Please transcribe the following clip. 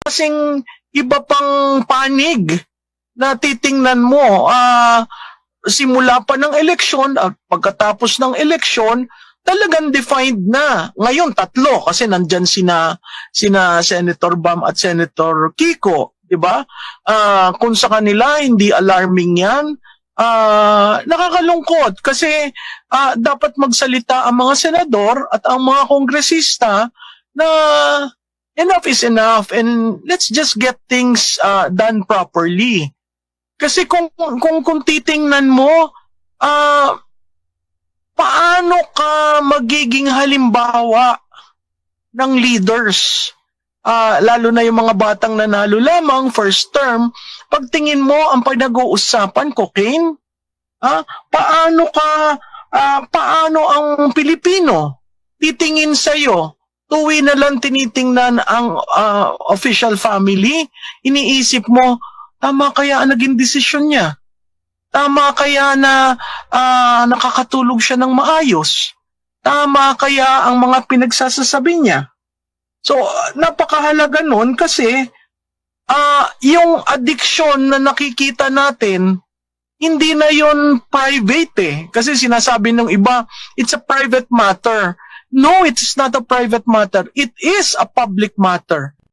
kasing iba pang panig na titingnan mo. Simula pa ng eleksyon at pagkatapos ng eleksyon, talagang defined na. Ngayon, 3 kasi nandyan sina Senator Bam at Senator Kiko, di ba? Kung sa kanila, hindi alarming yan. Nakakalungkot kasi dapat magsalita ang mga senador at ang mga kongresista na enough is enough and let's just get things done properly. Kasi kung titingnan mo, paano ka magiging halimbawa ng leaders? Lalo na yung mga batang nanalo lamang, first term, pagtingin mo ang pinag-uusapan, cocaine? Paano ang Pilipino titingin sa'yo? Tuwi na lang tinitingnan ang official family, iniisip mo, tama kaya ang naging desisyon niya? Tama kaya na nakakatulog siya ng maayos? Tama kaya ang mga pinagsasasabi niya? So, napakahalaga nun kasi yung addiction na nakikita natin, hindi na yun private eh. Kasi sinasabi ng iba, it's a private matter. No, it's not a private matter. It is a public matter.